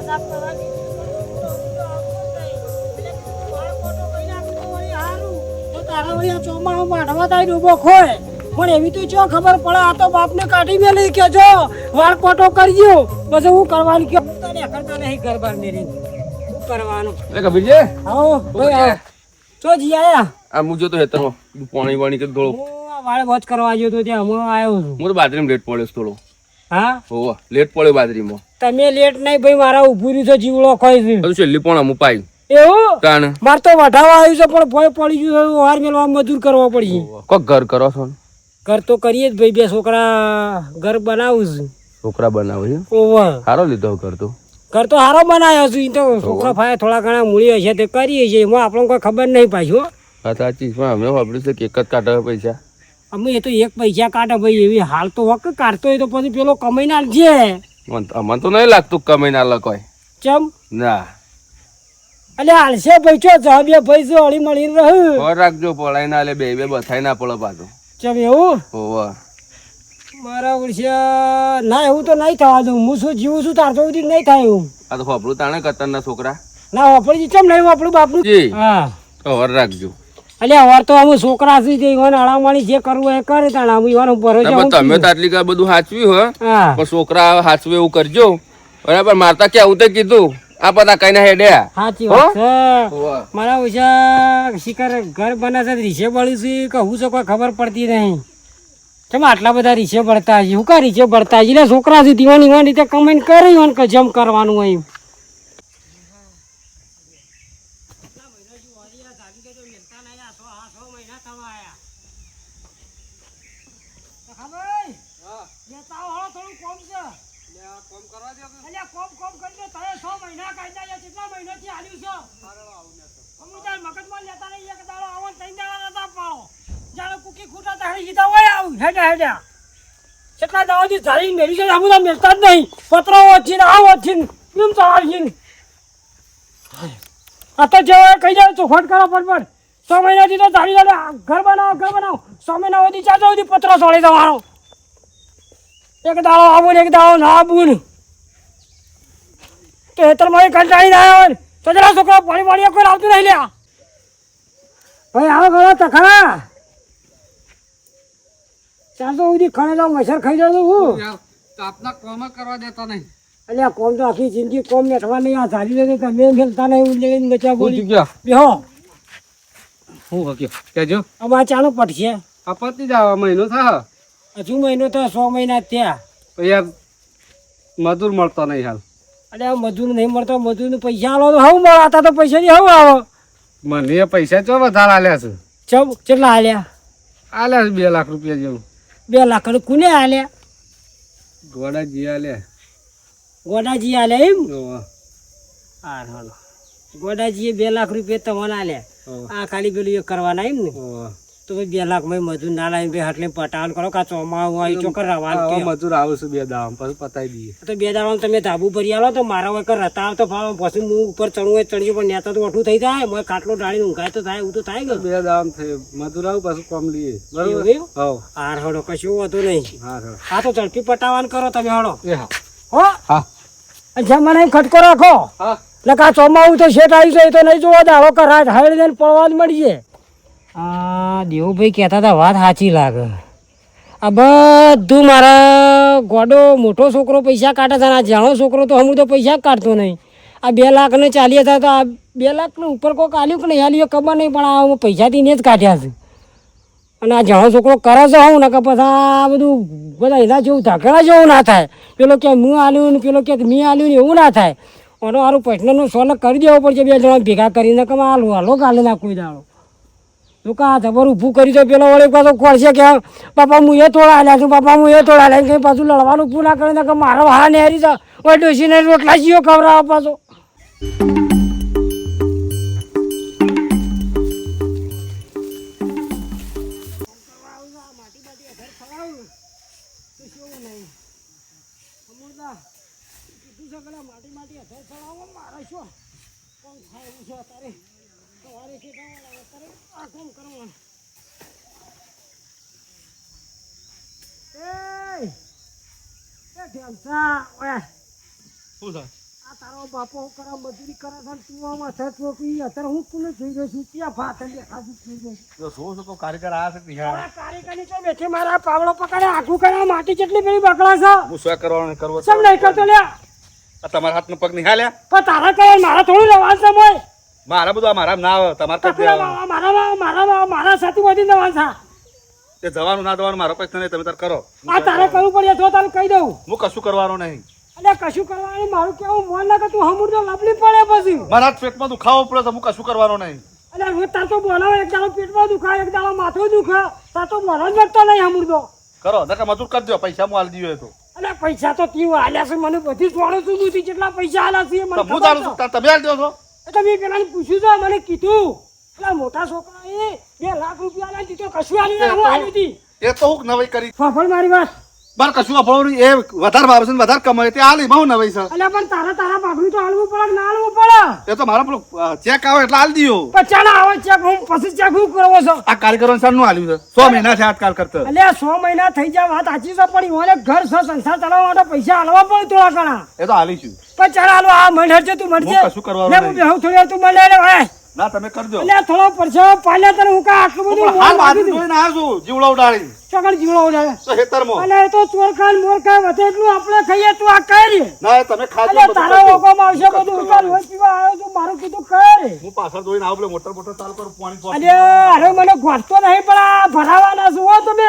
સાફ કરવા દીધી તારા વળી આ ચોમાસું વાઢવા તારી ડૂબો ખોય પણ એવી તો ચો ખબર પડે આ તો બાપને કાઢી મેલી કે જો વાળ પોટો કરજો પછી હું કરવાનું કે તને કરતા નહીં ઘર બાર મેરી શું કરવાનું એ કબીરજી આવો ભાઈ ચો જી આયા આ મુજો તો હેતરો પાણી વાણી કે ધોળો હું આ વાળ વોચ કરવા ગયો તો ત્યાં હું આવ્યો છું હું તો બાજરીમાં લેટ પડ્યો થોડો હા હોવા લેટ પડ્યો બાજરીમાં તમે લેટ નહીં ભાઈ મારા ઉભું રહ્યું છે જીવડો ખોઈ છે હજુ છેલ્લી પણ અમુક પાઈ એવું કાણ માર તો વઢાવા આવ્યું છે પણ ભોય પડી ગયું છે વાર મેલવા મજૂર કરવા પડી કોક ઘર કરો છો ઘર તો કરીએ જ ભાઈ બે છોકરા ઘર બનાવું છું છોકરા બનાવે છે ઓવર સારો લીધો ઘર તો હારો બનાવ્યો છું ઈ તો છોકરા ફાયા થોડા ઘણા મૂળી હશે તે કરીએ છીએ એમાં આપણને કોઈ ખબર નહીં પાછું હા સાચી પણ અમે વાપર્યું છે કે એક જ કાઢે પૈસા અમે એ તો એક પૈસા કાઢે ભાઈ એવી હાલ તો વખત કાઢતો હોય તો પછી પેલો કમાઈને આલજે અમને તો નહીં લાગતું કમાઈ ના લખવાય ચમ ના એટલે હાલશે ભાઈ ચો જ બે ભાઈ જો હળી મળીને રહ્યું ઓર રાખજો પડાઈ ના લે બે બથાઈ ના પડે પાછું ચમ એવું હોવા મારા વર્ષે ના એવું તો નહીં થવા દઉં હું શું જીવું છું તાર તો સુધી નહીં થાય એવું આ તો વાપરું તાણે કતરના છોકરા ના વાપરી ચમ નહીં વાપરું બાપનું જી હા ઓર રાખજો એટલે અવાર તો અમે છોકરા છે તે ઈવન અળામણી જે કરવું એ કરે તાણ અમે ઈવન ભરોસે તમે તો આટલી કા બધું સાચવ્યું હો હા પણ છોકરા સાચવે એવું કરજો બરાબર મારતા કેવું તે કીધું આ બધા કઈ ના હેડ્યા સાચી વાત છે મારા ઓછા શિકાર ઘર બને છે રીસે બળ્યું છે કે હું છે કોઈ ખબર પડતી નહીં કેમ આટલા બધા રીસે બળતા છે હું કા રીસે બળતા છે એટલે છોકરા છે દીવાન ઈવાન રીતે કમેન્ટ કરે ઈવન કે જમ કરવાનું હોય કેટલા દાવાથી ધારી મેરી છે આમ તો મેળતા જ નહીં પત્રો ઓછી ને આ ઓછી એમ તો આવી આ તો જેવા કહી જાય ચોખવટ કરો પડપડ 6 મહિનાથી તો ધારી ઘર બનાવો 6 મહિના સુધી ચાચો સુધી પત્રો છોડી દેવાનો એક દાડો આવું ને એક દાડો ના આવું તો હેતરમાં કંટાળી ના આવે તો જરા છોકરા પાણી કોઈ આવતું નહીં લ્યા ભાઈ આવો કરો તો ખરા ચાલતો સુધી ખણે તો મચ્છર ખાઈ જતો હું આપના કોમ કરવા દેતા નહીં અલ્યા કોમ તો આખી જિંદગી કોમ મેઠવા નહીં આ ધારી દે તમે મેલતા નહીં લઈને બચા બોલી બેહો હું હક્યો કેજો અમાર ચાલુ પડશે આપતી જાવ મહિનો થા હજુ મહિનો તો 6 મહિના થયા યાર મજૂર મળતો નહીં હાલ અરે મજૂર નહીં મળતો મજૂરને પૈસા આલો તો હવ મળાતા તો પૈસા ની હવ આવો મને પૈસા ચો વધારે આલ્યા છે ચમ કેટલા આલ્યા 2 લાખ રૂપિયા જેવું 2 લાખ કોને આલ્યા ગોડાજી આલ્યા ગોડાજી આલ્યા એમ ઓવા હા હાલો ગોડાજીએ 2 લાખ રૂપિયા તમને આલ્યા આ ખાલી પેલું એ કરવાના એમ ને ઓવા તો 2 લાખ માં મજૂર ના લાવીને બે હાટલે પટાણ કરો કા ચોમા હોય ચોકર રવાન કે મજૂર આવશે 2 દામ પછી પતાઈ દઈએ તો 2 દાડામાં તમે ધાબુ ભરી આલો તો મારા હોય કર રતા તો પછી હું ઉપર ચડું હોય ચડ્યું પણ નેતા તો ઓઠું થઈ જાય મને ખાટલો ડાળીને ઊંઘાય તો થાય એવું તો થાય કે 2 દામ થઈ મજૂર આવું પાછું કોમ લઈએ બરોબર એવું? હા હાર હડો કશું હોતું નહીં હા આ તો ઝડપી પટાવાન કરો તમે હડો એ હા હો હા જમાને ખટકો રાખો હા લકા ચોમાવું તો શેઠ આવી જાય તો નહીં જોવા દાડો કે રાત હાઈડ દઈને પડવા જ મળીએ આ દેવુભાઈ કહેતા હતા વાત સાચી લાગે આ બધું મારા ગોડો મોટો છોકરો પૈસા કાઢે છે આ જાણો છોકરો તો હમું તો પૈસા કાઢતો નહીં આ 2 લાખને 40,000 તો આ 2 લાખને ઉપર કોઈક આલ્યું કે નહીં આલ્યું ખબર નહીં પણ આ પૈસાથી ને જ કાઢ્યા છે અને આ જાણો છોકરો કરે છે હું ને કે પછી આ બધું બધા એના જેવું ધકેલા જેવું ના થાય પેલો કે હું આલ્યું ને પેલો કે મેં આલ્યું ને એવું ના થાય અને મારું પૈસાનું સોલક કરી દેવો પડશે 2 જણા ભેગા કરીને કે હાલો કાલે ના કોઈ દાડો તો કા જબર ઊભું કરી તો પેલો વળી પાછો ખોળશે કે બાપા હું એ તોડા આલ્યા છું બાપા હું એ તોડા આલ્યા કંઈ પાછું લડવાનું ઊભું ના કરીને કે મારો હા નેરી છે ઓય ડોસીને રોટલા જીઓ ખવડાવો પાછો આ તારો બાપો કરે મજૂરી કરે છે તું આમ અથર ચોકી અત્યારે હું કોને જોઈ રહ્યો છું ત્યાં ભાત અને ખાધું જોઈ રહ્યો છું. જો શું તો કારીગર આ છે નિહાળ આ કારીગરની તો બેઠી મારા પાવડો પકડે આખું કરે માટી કેટલી પેલી બકડા છે હું શું કરવાનો ને કરવો સમ નહીં કરતો લ્યા આ તમારા હાથનો પગ નિહાળ્યા પણ તારા કહે મારા થોડું રહેવાનું છે મોય મારા બધું આ મારા ના આવે તમારે કઈ દેવાનું મારા સાથે બધી જવાનું છે તે જવાનું ના જવાનું મારો પૈસા નહીં તમે તાર કરો આ તારે કરવું પડે જો તારે કહી દઉં હું કશું કરવાનો નહીં એટલે કશું કરવાનું મારું કેવું મન લાગે તું હમુર તો લપલી પડે પછી મારા જ પેટમાં દુખાવો પડે તો હું કશું કરવાનો નહીં એટલે રોજ તાર તો બોલાવો એક દાડો પેટમાં દુખાય એક દાડો માથું દુખાય તાર તો બોલો જ વધતો નહીં હમુર તો કરો નકર મજૂર કરી દો પૈસા હું હાલ દીધો તો એટલે પૈસા તો તીવ હાલ્યા છે મને બધી જોડે છું બુદ્ધિ જેટલા પૈસા હાલ્યા છે એ મને તો હું ખબર ચાલું છે. છું તાર તમે હાલ દો છો એટલે મેં પેલા પૂછ્યું તો મને કીધું પેલા મોટા છોકરા એ 2 લાખ રૂપિયા આલ્યા દીધો કશું આલી ના હું આલી હતી એ તો હું નવાઈ કરી ફફળ મારી વાત બાર કશું અફળો એ વધારે ભાવે છે ને વધારે કમાય તે હાલ બહુ નવાઈ છે એટલે પણ તારા બાપનું તો હાલવું પડે કે ના હાલવું પડે એ તો મારા પેલો ચેક આવે એટલે હાલ દીયો પચાના આવે ચેક હું પછી ચેક હું કરવો છો આ કારીગરો સાનું હાલ્યું છે 100 મહિના છે આજકાલ કરતા એટલે 100 મહિના થઈ જાય વાત સાચી છે પણ ઈવોને ઘર સંસાર ચલાવવા માટે પૈસા હાલવા પડે થોડા ઘણા એ તો હાલી છું પણ ચાલ હાલો આ મહેનત તું મળજે હું કશું કરવાનું લે હું નહીં. બેહું થોડી વાર તું મળે લે ભાઈ ના તમે કરજો એટલે થોડો પરસેવો પાલ્યા તને હું કા આટલું બધું હાલ મોં બાજુ બાંધી જોઈને આવ્યો છું જીવડો ઉડાડી ચોકડ જીવડો ઉડાવે તો હેતરમાં અને એ તો ચોર ખાન મોર ખાય વધે એટલું આપણે ખાઈએ તું આ કરી ના તમે ખાજો એટલે બધું તારા કરજો. ઓકોમાં આવશે બધું ઉતાર હોય પીવા આવ્યો તું મારું કીધું કરે હું પાછળ જોઈને આવું પેલો મોટર મોટર ચાલુ કરું પાણી અરે અરે મને ગોઠતો નહીં પણ આ ભરાવાના છો હો તમે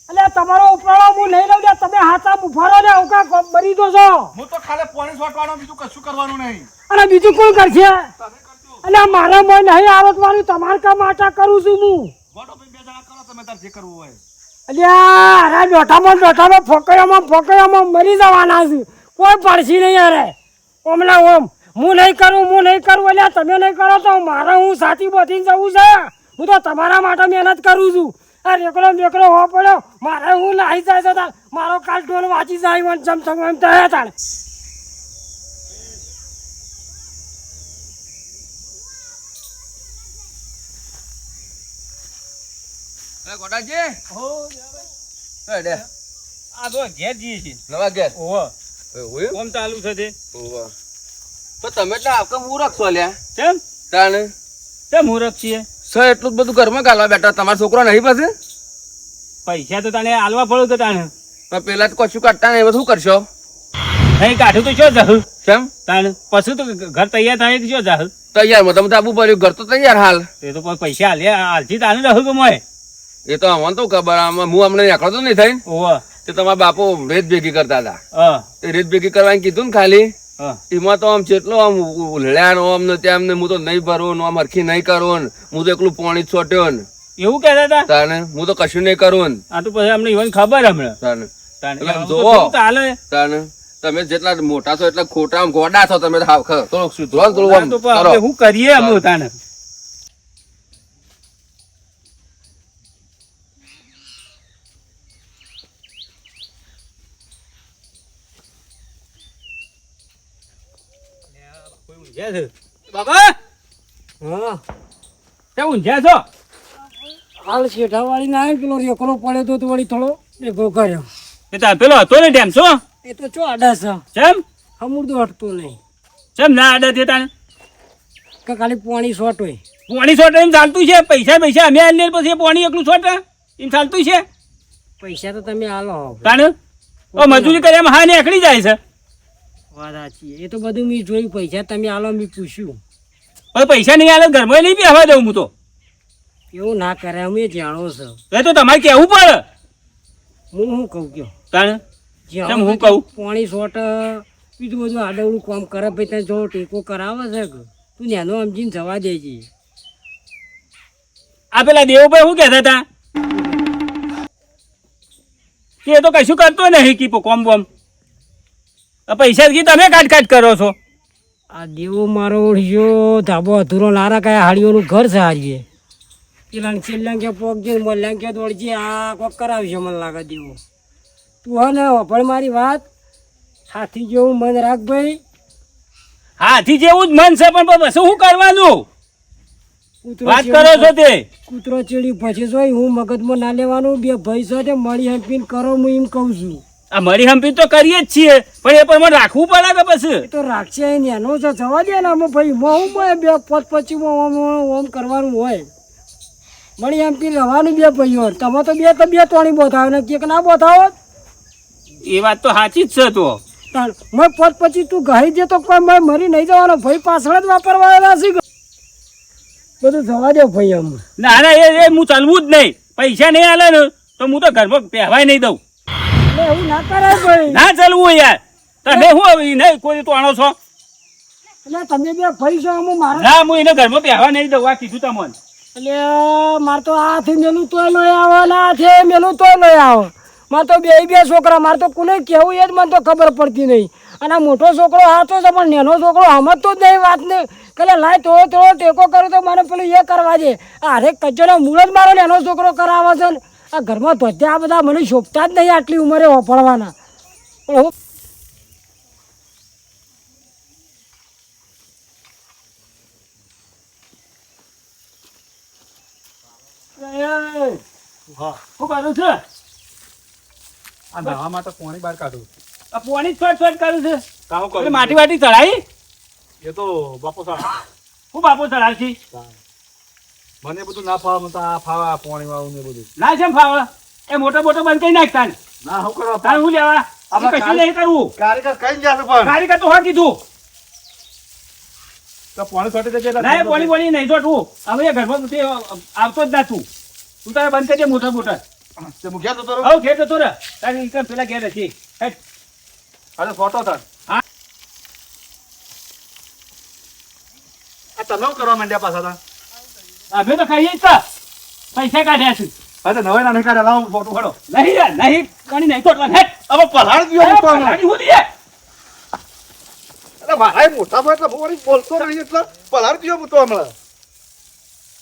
એટલે તમારો ઉપરાળો હું નહીં લઉં લે તમે હાથા ઉભારો ને અવકા મરી દો છો હું તો ખાલી પાણી છોટવાનું બીજું કશું કરવાનું નહીં અને બીજું કોણ કરશે તમે કરજો એટલે મારા મન નહીં આવડવાનું તમારે કામ આટા કરું છું હું ગોડો ભાઈ બે જણા કરો તમે તાર જે કરવું હોય અરે અરે દોઠામાં ફોકયામાં મરી જવાના છે કોઈ પડશે નહીં અરે ઓમલા ઓમ હું નહીં કરું એટલે તમે નહીં કરો તો મારે હું સાથી બધી જવું છે હું તો તમારા માટે મહેનત કરું છું આ રેકડો બેકડો હો પડ્યો મારે હું નાહી જાય છે તાર મારો કાલ ઢોલ વાંચી જાય વન ચમચમ એમ થાય તાર ગોડાજી હેડે આ તો ઘેર જઈએ છીએ નવા ઘેર ઓહો હોય કોમ ચાલુ છે તે ઓવા તો તમે એટલે આવકા મૂરખ છો લ્યા કેમ તાણે તે મૂરખ છીએ સર એટલું જ બધું ઘરમાં ગાલવા બેઠા તમારો છોકરો નહીં પાસે પૈસા તો તને આલવા પડે તો તાણે પણ પેલા તો કશું કાઢતા નહીં શું કરશો નહીં કાઢું તો શું જાહ કેમ તાણે પછી તો ઘર તૈયાર થાય તો શું જાહ તૈયારમાં તમે તો આવવું પડ્યું ઘર તો તૈયાર હાલ તે તો કોઈ પૈસા હાલથી તાને રહું કે મોય એ તો અમને તો ખબર આમાં હું અમને નીકળતો નહીં થઈને ઓહો તે તમારા બાપો રેત ભેગી કરતા હતા હા એ રેત ભેગી કરવાનું કીધું ને ખાલી હા એમાં તો આમ જેટલો આમ ઉલળ્યા આમ ને તેમ ને હું તો નહીં ભરું આમ અરખી નહીં કરું ને હું તો એકલું પાણી જ છોટ્યો ને એવું કહેતા હતા તાને હું તો કશું નહીં કરું ને આ તો પછી અમને ઈવન ખબર હમણાં તાને તાણે એટલે આવું તો જોવો. કેવું ચાલે તાને તમે જેટલા મોટા છો એટલા ખોટા આમ ગોડા છો તમે થોડુંક સુધરો ને થોડું આ આમ તો પણ કરો. આપણે શું કરીએ અમે તાણે બાબા હા તે ઊંઝ્યા છો હાલ શેઠાવાળી ના આવ્યો પેલો રેકડો પડ્યો તો વળી થોડો ભેગો કર્યો એ તાર પેલો હતો ને ટેમ છો એ તો ચો આડા છે ચમ અમૂર્દો હટતો નહીં ચમ ના આડા થયા તાણે કે ખાલી પાણી શોર્ટ હોય પોણી સોટા એમ ચાલતું છે પૈસા અમે આલીએ પછી એ પોણી એકલું સોટા એમ ચાલતું છે પૈસા તો તમે આલો તાણે ઓ મજૂરી કરી એમ હા નીકળી જાય છે વાત સાચી એ તો બધું મેં જોયું પૈસા તમે આલો મેં પૂછ્યું પણ પૈસા નહીં આલે ઘરમાં નહીં બી હવા દઉં હું તો એવું ના કરે અમે જાણો છો એ તો તમારે કેવું પડે હું શું કહું કયો તાણે જ્યાં કેમ હું કહું પાણી શોર્ટ બીજું બધું આડવડું કામ કરે ભાઈ ત્યાં જો ટેકો કરાવે છે કે તું નેનો સમજીને જવા દેજે આ પેલા દેવભાઈ શું કહેતા હતા કે એ તો કશું કરતો નહીં કી કોમ બોમ આ પૈસા કી તમે કાટ કરો છો આ દેવો મારો ઓળખ્યો ધાબો અધૂરો લારા કયા હાડીઓનું ઘર છે હારીએ પેલા છેલ્લા કે પોગજે મોલ્યા કે દોડજે આ કોક કરાવશે મને લાગે દેવો તું હે ને વફળ મારી વાત હાથી જેવું મન રાખ ભાઈ હાથી જેવું જ મન છે પણ પછી શું કરવાનું વાત કરો છો તે કૂતરો ચીડી પછી જોઈ હું મગજમાં ના લેવાનું બે ભાઈ છો તે મળી હંપીને કરો હું એમ કહું છું આ મરી હંપી તો કરીએ જ છીએ પણ એ પણ મને રાખવું પડે કે પછી એ તો રાખશે ને એનો તો જવા દે ને આમાં ભાઈ હું બે 5-25 ઓમ કરવાનું હોય મળી એમ પી રહેવાનું બે ભાઈઓ તમે તો બે તોણી બોથાવો ને કેક ના બોથાવો એ વાત તો સાચી જ છે તો મેં 5-25 તું ગઈ દે તો કોઈ મેં મરી નહીં જવાનો ભાઈ પાછળ જ વાપરવા છે બધું જવા દે ભાઈ એમ ના ના એ હું ચાલવું જ નહીં પૈસા નહીં આલે ને તો હું તો ઘરમાં પહેવાય નહીં દઉં એટલે એવું ના કરાય ભાઈ ના ચાલવું યાર તમે શું હવે નહીં કોઈ તો આણો છો એટલે તમે બે ભાઈ છો હું મારા ના હું એને ઘરમાં પહેવા નહીં દઉં આ કીધું તમને એટલે મારે તો આથી મેલું તોય લઈ આવો ને આથી મેલું તોય લઈ આવો મારે તો બે છોકરા મારે તો કોને કેવું એ જ મને તો ખબર પડતી નહીં અને આ મોટો છોકરો હાથો છે પણ નાનો છોકરો સમજતો જ નહીં વાતને કે લાય થોડો ટેકો કરું તો મને પેલું એ કરવા દે આ હરેક કચ્ચોનો મૂળ જ મારો નાનો છોકરો કરાવે છે ને આ ઘરમાં ધોત્યા બધા મને શોભતા જ નહીં આટલી ઉંમરે વાપરવાના પણ હું શું કરું છું આ નાવા માટે પાણી બહાર કાઢું આ પોણી છોટ કરું છે કામ એટલે માટી વાટી ચડાવી એ તો બાપુ સાહેબ હું બાપુ ચડાવશી મને બધું ના ફાવે મને તો આ ફાવે આ પાણી વાળું ને બધું ના છે ફાવે એ મોટો બંધ કરી નાખતા ને ના શું કરવા તારે હું લેવા આપણે કશું નહીં કરવું કારીગર કઈ જશે પણ કારીગર તો હા કીધું તો પાણી છોટી દેજે એટલે ના એ પોણી નહીં છોટવું હવે એ ઘરમાં તે આવતો જ ના તું તારે બંધ કરી દે મોટા તે મુખ્યા તો તારો હવે ઘેર જતો રે તારી ઇન્કમ પેલા ઘેર હતી અરે ફોટો થાય હા. આ તમે શું કરવા માંડ્યા પાછા તા અમે તો ખાઈએ જ તા. પૈસા કાઢ્યા છે હા તો નવે ના નહીં કાઢે લાવો ફોટો ફોટો નહીં યાર નહીં કણી નહીં તોડવા હેટ હવે પલાળ દીધો હું તો હમણાં. કાઢી હું દઈએ એટલે મારા મોટા ભાઈ એટલે હું વળી બોલતો નહીં એટલે પલાળ દીધો હું તો હમણાં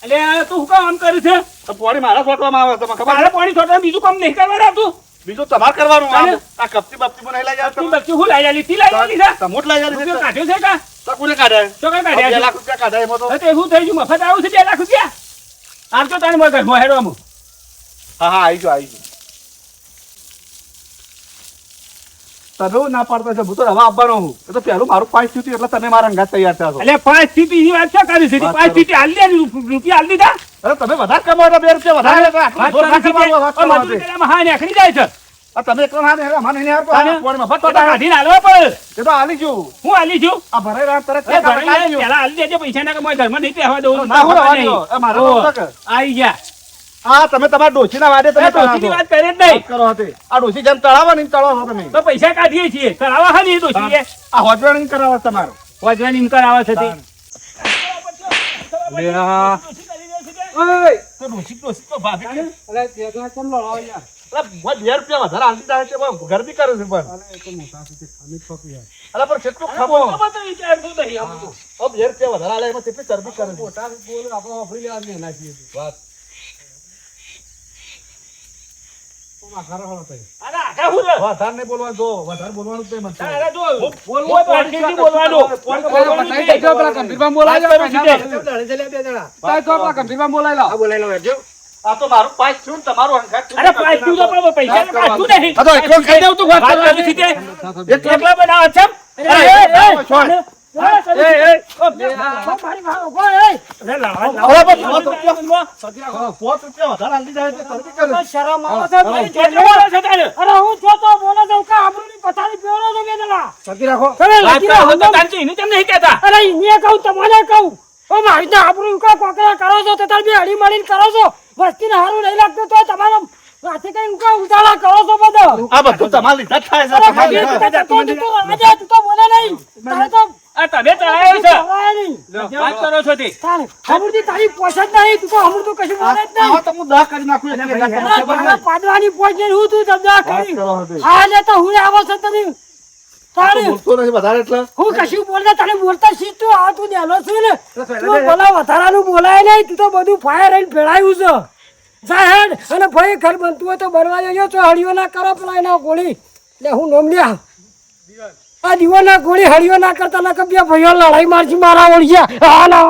એટલે તું શું કામ આમ કર્યું છે તો પાણી મારા છોટવામાં આવે તમને ખબર મારે પાણી છોડવા બીજું કામ નહીં કરવાનું આવતું બીજું તમારે કરવાનું ચાલે. આ કપચી બપચી બનાવી લઈ તું જાય બચ્ચું હું લઈ આલી તી લઈ આલી છે તમોટ લઈ રૂપિયો જાય કાઢ્યો છે કા તો કોને કાઢાય તો કા 2 કાઢ્યા લાખ રૂપિયા કાઢાય એમાં તો છે તે શું થઈ ગયું મફત આવું છે 2 લાખ રૂપિયા આમ તો તારી મગર મોહેડો આમ હા આવી ગયો તમે હું ના પાડતા છે હું તો રવા આપવાનો હું એ તો પહેલું મારું 5 થયું એટલે તમે મારા અંગાત તૈયાર થયા છો એટલે 5 સ્થિતિ ની વાત ક્યાં કરી છે 5 સ્થિતિ આલી દે રૂપિયા આલી દીધા અરે તમે વધારે કમાવો એટલે 2 રૂપિયા વધારે એટલે આટલું વાત જોર ના કરી કમાવો, વાત છે કરવા મજૂરી દે. કર્યામાં હા નીકળી જાય છે આ તમે એકલો ના દે અમારે નહીં હારતો તાને? આ પાણીમાં તો ફટફટ તો કાઢીને હાલવા પડે એ તો આલી ગયું હું આલી છું આ ભરાઈ રહ્યા તરત અરે કાઢી ભરાઈ ગયું. પેલા આલી દેજે પૈસા ના કે મોય ઘરમાં નહીં પહેવા દઉં ના હું રવા દ્યો. એ મારે ઓહો. નહોતા કે. આઈ ગયા આ તમે તમારા ડોશીના વાદે તમે એ ડોશીની કરો વાત કરે જ નહીં કરો હતી આ ડોશી જેમ તળાવો ને એમ તળાવો છો તમે તો પૈસા કાઢીએ છીએ કરાવા હા નહીં દોશી આ હોજવાણી કરાવો તમારો વજવાની ઇનકાર આવે છે તે લે આ. ઓય તો ડોશી તો ભાભી કે અરે પેલા કેમ લડાવો યાર અલા મોય 2 રૂપિયા વધારે આલતી જાય છે પણ ગરબી કરે છે પણ અરે એ તો મોટા છે ખાલી ફક યાર અલા પણ કેટલું ખબો તો તો વિચારતું નહીં આમ તો. હવે 2 રૂપિયા વધારે આલે એમાં કેટલી ચરબી કરે છે મોટા બોલ આપણે વાપરી લેવાની એના છીએ વાત મારા હળો થઈ અરે આખા હું રે? વધારે નહીં બોલવાનું જો વધારે બોલવાનું જ નહીં મને અરે જો બોલવું હોય તો આટલી બોલવાનું બોલવાનું બતાવી નહીં. દેજો પેલા ગંભીરમાં બોલાવી વાત કરું છું તે. તાય તો પેલા ગંભીરમાં બોલાવી લો બોલાવી લો હેડજો આ તો મારું 5 થયું ને તમારું અંગાત થયું. અરે પાંચ તું તો પણ પૈસા કાઢતું નહીં. આ તો એકલો ખાઈ દઉં તું વાત વાત કરવાની. કરું છું તે. એકલા બનાવો છે એમ? અરે, એ, છોડ. મારી ભાવ ઉભો એ અરે લાવા, અરે, પણ લાવા. લાવો. 5 રૂપિયા વધારે આલતી જાય તો ચરબી કરે છે. શરમ આવે છે ભાઈ કેટલું બોલો છો તારે? અરે હું જો તો બોલે તો કા આપણું પથારી પેરો તો બેનલા સરખી રાખો તમે વાત લખી કરો રાખો તો તારે એને કેમ નહીં કહેતા? અરે ઇને કહું તમને કહું ઓ મારી તો આપણું કા કોકરા કરો છો તો તાર બે હળી મળીને કરો છો વસ્તીને હારું નહીં લાગતું તો તમારો રાતે કઈ ઉકા ઉતાળા કરો છો બધો આ બધું તમારે લીધા જ થાય છે અરે તમારે ખાલી લીધા. તું તો આજે તું તો બોલે નહીં તારે તો આ તમે ચડાવ્યો છે. ખવાય નહીં વાત કરો છો તે. તારે હમુરથી તારી પોછત નહીં તું તો હમુર તો કશું બોલે જ નહીં આવો તો હું દાહ કરી નાખું એટલે અરે તારા પાડવાની પોછ ને હું તું ધંધા કરી કરો હતી. હા લે તો હું આવો છો તને તારે બોલતો નથી વધારે એટલે હું કશું બોલતા તને બોલતા શીખતું આ તું નેલો છું ને તું બોલા વધારાનું બોલાય નહીં તું તો બધું ફાયર રહીને ભેળાયું છે જા હેડ અને ભાઈ ઘર બનતું હોય તો બનવા જજો તો હળીઓ ના કરો પેલા એના ગોળી લે હું નોમ લ્યા આ દીવો ના ગોળી હળીઓ ના કરતા ના કે બે ભાઈઓ લડાઈ મારજી મારા ઓળખ્યા હા ના